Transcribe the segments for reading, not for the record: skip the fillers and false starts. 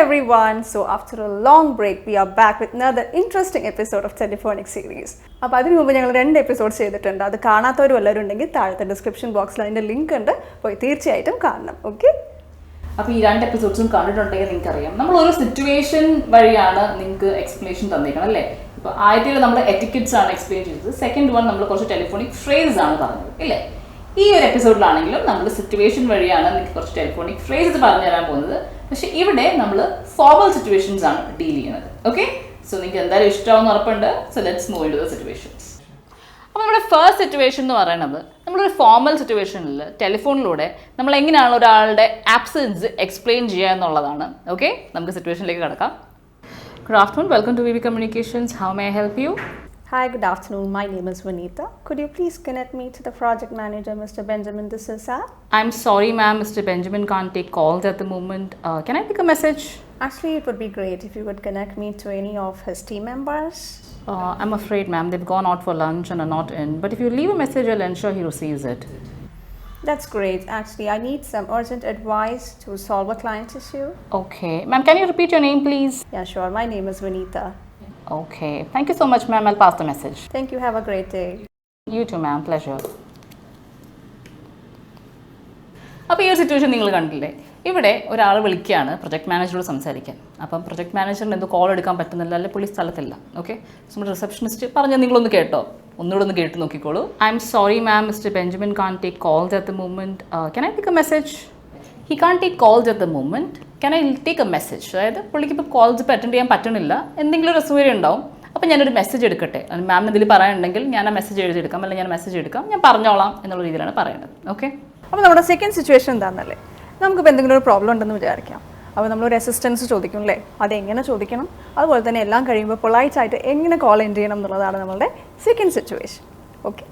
everyone. So after a long break, we are back with another interesting episode of Telephonic series. അപ്പോൾ അതിനു മുമ്പ് ഞങ്ങൾ 2 episodes ചെയ്തിട്ടുണ്ട്. അത് കാണാത്തവർ വല്ലവരും ഉണ്ടെങ്കിൽ താഴത്തെ ഡിസ്ക്രിപ്ഷൻ ബോക്സിൽ അതിൻ്റെ ലിങ്ക് ഉണ്ട്, പോയി തീർച്ചയായിട്ടും കാണണം. ഓക്കെ, അപ്പോൾ ഈ 2 എപ്പിസോഡ്സും കണ്ടിട്ടുണ്ടെങ്കിൽ നിങ്ങൾക്ക് അറിയാം നമ്മൾ ഒരു സിറ്റുവേഷൻ വഴിയാണ് നിങ്ങൾക്ക് എക്സ്പ്ലനേഷൻ തന്നിരിക്കണം അല്ലേ. ഇപ്പോൾ ആദ്യത്തിൽ നമ്മൾ എറ്റിക്കറ്റ്സ് ആണ് എക്സ്പ്ലെയിൻ ചെയ്തത്, സെക്കൻഡ് വൺ നമ്മൾ കുറച്ച് ടെലിഫോണിക് ഫ്രേസ് ആണ് പറഞ്ഞത് ഇല്ലേ. ഈ ഒരു എപ്പിസോഡിലാണെങ്കിലും നമ്മൾ സിറ്റുവേഷൻ വഴിയാണ് നിങ്ങൾക്ക് കുറച്ച് ടെലിഫോണിക് ഫ്രേസസ് പറഞ്ഞു തരാൻ പോകുന്നത്. പക്ഷേ ഇവിടെ നമ്മൾ ഫോർമൽ സിറ്റുവേഷൻസ് ആണ് ഡീൽ ചെയ്യുന്നത്. ഓക്കെ, സോ നിങ്ങൾക്ക് എന്തായാലും ഇഷ്ടമാണെന്ന് ഉറപ്പുണ്ട്. So let's move in to the situations. അപ്പോൾ നമ്മുടെ ഫസ്റ്റ് സിറ്റുവേഷൻ എന്ന് പറയുന്നത് നമ്മളൊരു ഫോർമൽ സിറ്റുവേഷനിൽ ടെലിഫോണിലൂടെ നമ്മൾ എങ്ങനെയാണ് ഒരാളുടെ ആബ്സെൻസ് എക്സ്പ്ലെയിൻ ചെയ്യുക എന്നുള്ളതാണ്. ഓക്കെ, നമുക്ക് സിറ്റുവേഷനിലേക്ക് കിടക്കാം. Good afternoon, welcome to VV Communications. How may I help you? Hi, good afternoon. My name is Vineetha. Could you please connect me to the project manager, Mr. Benjamin D'Souza? I'm sorry, ma'am. Mr. Benjamin can't take calls at the moment. Can I take a message? Actually, it would be great if you could connect me to any of his team members. I'm afraid, ma'am, they've gone out for lunch and are not in. But if you leave a message, I'll ensure he receives it. That's great. Actually, I need some urgent advice to solve a client issue. Okay. Ma'am, can you repeat your name, please? Yeah, sure. My name is Vineetha. Okay. Thank you so much, ma'am. I'll pass the message. Thank you. Have a great day. You too, ma'am. Pleasure. അപ്പോൾ ഈ ഒരു situation നിങ്ങൾ കണ്ടില്ലേ. ഇവിടെ ഒരാൾ വിളിക്കുകയാണ് project മാനേജറോട് സംസാരിക്കാൻ. അപ്പം പ്രൊജക്ട് മാനേജറിന് എന്തോ കോൾ എടുക്കാൻ പറ്റുന്നില്ല, അല്ലെങ്കിൽ പുള്ളി സ്ഥലത്തില്ല. ഓക്കെ, നമ്മുടെ റിസപ്ഷനിസ്റ്റ് പറഞ്ഞാൽ നിങ്ങളൊന്ന് കേട്ടോ, ഒന്നുകൂടെ ഒന്ന് കേട്ട് നോക്കിക്കോളൂ. I am sorry ma'am, mister Benjamin can't take calls at the moment. Can I take a message? He can't take calls at the moment. Can I take a message? അതായത് പുള്ളിക്ക് ഇപ്പോൾ കോൾസ് ഇപ്പോൾ അറ്റൻഡ് ചെയ്യാൻ പറ്റണില്ല, എന്തെങ്കിലും ഒരു അസുഖം ഉണ്ടാവും. അപ്പോൾ ഞാനൊരു മെസ്സേജ് എടുക്കട്ടെ, മാമിന് ഇതിൽ പറയാനുണ്ടെങ്കിൽ ഞാൻ ആ മെസ്സേജ് എഴുതിയെടുക്കാം, അല്ലെങ്കിൽ ഞാൻ മെസ്സേജ് എടുക്കാം, ഞാൻ പറഞ്ഞോളാം എന്നുള്ള രീതിയിലാണ് പറയേണ്ടത്. ഓക്കെ, അപ്പോൾ നമ്മുടെ സെക്കൻഡ് സിറ്റുവേഷൻ എന്താണെന്നല്ലേ, നമുക്കിപ്പോൾ എന്തെങ്കിലും ഒരു പ്രോബ്ലം ഉണ്ടെന്ന് വിചാരിക്കാം. അപ്പോൾ നമ്മളൊരു അസിസ്റ്റൻസ് ചോദിക്കും അല്ലേ, അതെങ്ങനെ ചോദിക്കണം, അതുപോലെ തന്നെ എല്ലാം കഴിയുമ്പോൾ പൊളൈറ്റ് ആയിട്ട് എങ്ങനെ കോൾ എൻഡ് ചെയ്യണം എന്നുള്ളതാണ് നമ്മളുടെ second situation. Okay.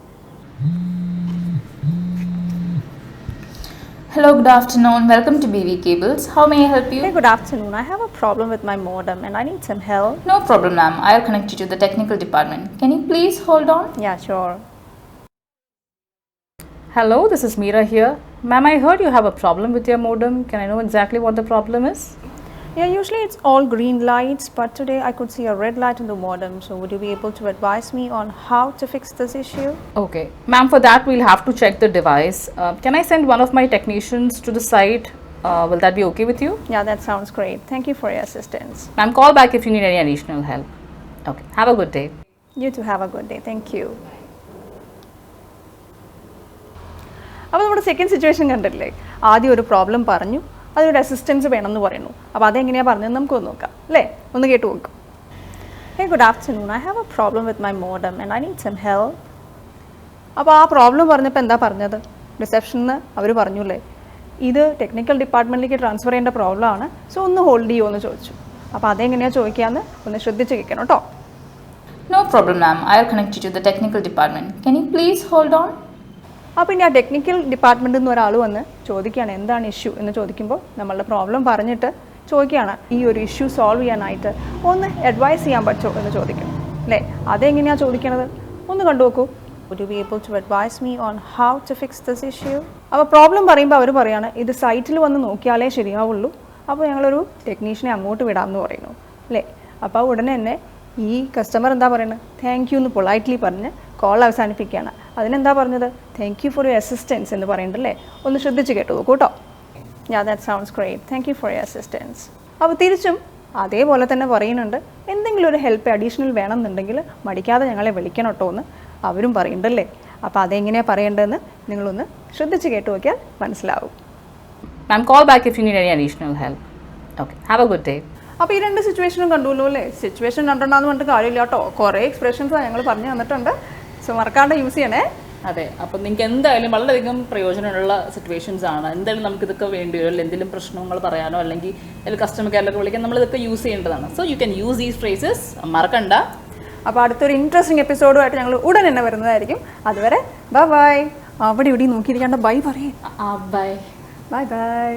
Hello, good afternoon. Welcome to BV Cables. How may I help you? Hey, good afternoon. I have a problem with my modem and I need some help. No problem, ma'am. I'll connect you to the technical department. Can you please hold on? Yeah, sure. Hello, this is Meera here. Ma'am, I heard you have a problem with your modem. Can I know exactly what the problem is? Yeah, usually it's all green lights, but today I could see a red light in the modem. So would you be able to advise me on how to fix this issue? Okay. Ma'am, for that we'll have to check the device. Can I send one of my technicians to the site? Will that be okay with you? Yeah, that sounds great. Thank you for your assistance. Ma'am, call back if you need any additional help. Okay. Have a good day. You too have a good day. Thank you. അപ്പോൾ നമ്മുടെ second situation കണ്ടില്ലേ, ആദ്യം ഒരു problem പറഞ്ഞു, അതൊരു assistance വേണമെന്ന് പറയുന്നു. അപ്പോൾ അതെങ്ങനെയാണ് പറഞ്ഞതെന്ന് നമുക്കൊന്ന് നോക്കാം അല്ലേ, ഒന്ന് കേട്ട് നോക്കാം. Hey, good afternoon. I have a problem with my modem and I need some help. അപ്പോൾ ആ പ്രോബ്ലം പറഞ്ഞപ്പോൾ എന്താ പറഞ്ഞത്, റിസപ്ഷനിൽ നിന്ന് അവർ പറഞ്ഞു അല്ലേ, ഇത് ടെക്നിക്കൽ ഡിപ്പാർട്ട്മെൻറ്റിലേക്ക് ട്രാൻസ്ഫർ ചെയ്യേണ്ട പ്രോബ്ലമാണ്, സോ ഒന്ന് ഹോൾഡ് ചെയ്യുമോ എന്ന് ചോദിച്ചു. അപ്പോൾ അതെങ്ങനെയാണ് ചോദിക്കാമെന്ന് ഒന്ന് ശ്രദ്ധിച്ച് കേൾക്കണം കേട്ടോ. No problem, ma'am. I'll connect you to the technical department. Can you please hold on? അപ്പോൾ ഇനി ആ ടെക്നിക്കൽ ഡിപ്പാർട്ട്മെൻറ്റിൽ നിന്ന് ഒരാൾ വന്ന് ചോദിക്കുകയാണ് എന്താണ് ഇഷ്യൂ എന്ന് ചോദിക്കുമ്പോൾ നമ്മളുടെ പ്രോബ്ലം പറഞ്ഞിട്ട് ചോദിക്കുകയാണ് ഈ ഒരു ഇഷ്യൂ സോൾവ് ചെയ്യാനായിട്ട് ഒന്ന് അഡ്വൈസ് ചെയ്യാൻ പറ്റുമോ എന്ന് ചോദിക്കണം അല്ലേ. അതെങ്ങനെയാണ് ചോദിക്കണത്, ഒന്ന് കണ്ടു നോക്കൂ. Would you be able to advise me on how to fix this issue? അപ്പോൾ പ്രോബ്ലം പറയുമ്പോൾ അവർ പറയാണ് ഇത് സൈറ്റിൽ വന്ന് നോക്കിയാലേ ശരിയാവുള്ളൂ, അപ്പോൾ ഞങ്ങളൊരു ടെക്നീഷ്യനെ അങ്ങോട്ട് വിടാമെന്ന് പറയുന്നു അല്ലേ. അപ്പോൾ ഉടനെ തന്നെ ഈ കസ്റ്റമർ എന്താ പറയുന്നത്, താങ്ക് യു എന്ന് പൊളൈറ്റ്ലി പറഞ്ഞ് കോൾ അവസാനിപ്പിക്കുകയാണ്. അതിനെന്താ പറഞ്ഞത്, thank you for your assistance എന്ന് പറയുന്നുണ്ടല്ലേ, ഒന്ന് ശ്രദ്ധിച്ച് കേട്ടു നോക്കൂ കേട്ടോ. Yeah, that sounds great. Thank you for your assistance. അപ്പോൾ തിരിച്ചും അതേപോലെ തന്നെ പറയുന്നുണ്ട്, എന്തെങ്കിലും ഒരു ഹെൽപ്പ് അഡീഷണൽ വേണമെന്നുണ്ടെങ്കിൽ മടിക്കാതെ ഞങ്ങളെ വിളിക്കണം കേട്ടോ എന്ന് അവരും പറയുന്നുണ്ടല്ലേ. അപ്പോൾ അതെങ്ങനെയാണ് പറയേണ്ടതെന്ന് നിങ്ങളൊന്ന് ശ്രദ്ധിച്ച് കേട്ട് നോക്കിയാൽ മനസ്സിലാവും. Ma'am, call back if you need any additional help. Okay. Have a good day. അപ്പോൾ ഈ 2 സിറ്റുവേഷനും കണ്ടുല്ലോ അല്ലേ. സിറ്റുവേഷൻ രണ്ടെണ്ണാന്ന് പറഞ്ഞിട്ട് കാര്യമില്ല കേട്ടോ, കുറേ എക്സ്പ്രഷൻസാണ് ഞങ്ങൾ പറഞ്ഞു തന്നിട്ടുണ്ട്. സോ മറക്കാണ്ട് യൂസ് ചെയ്യണേ. അതെ, അപ്പം നിങ്ങൾക്ക് എന്തായാലും വളരെയധികം പ്രയോജനമുള്ള സിറ്റുവേഷൻസ് ആണ്. എന്തായാലും നമുക്കിതൊക്കെ വേണ്ടി വരും, എന്തെങ്കിലും പ്രശ്നങ്ങൾ പറയാനോ അല്ലെങ്കിൽ കസ്റ്റമർ കെയറിലൊക്കെ വിളിക്കാൻ നമ്മളിതൊക്കെ യൂസ് ചെയ്യേണ്ടതാണ്. So you can use these phrases, മറക്കണ്ട. അപ്പോൾ അടുത്തൊരു ഇൻട്രസ്റ്റിംഗ് എപ്പിസോഡുമായിട്ട് ഞങ്ങൾ ഉടൻ തന്നെ വരുന്നതായിരിക്കും. അതുവരെ ബൈ ബൈ. അവിടെ ഇവിടെ നോക്കിയിരിക്കാണ്ട് ബൈ പറയേ. Bye bye bye.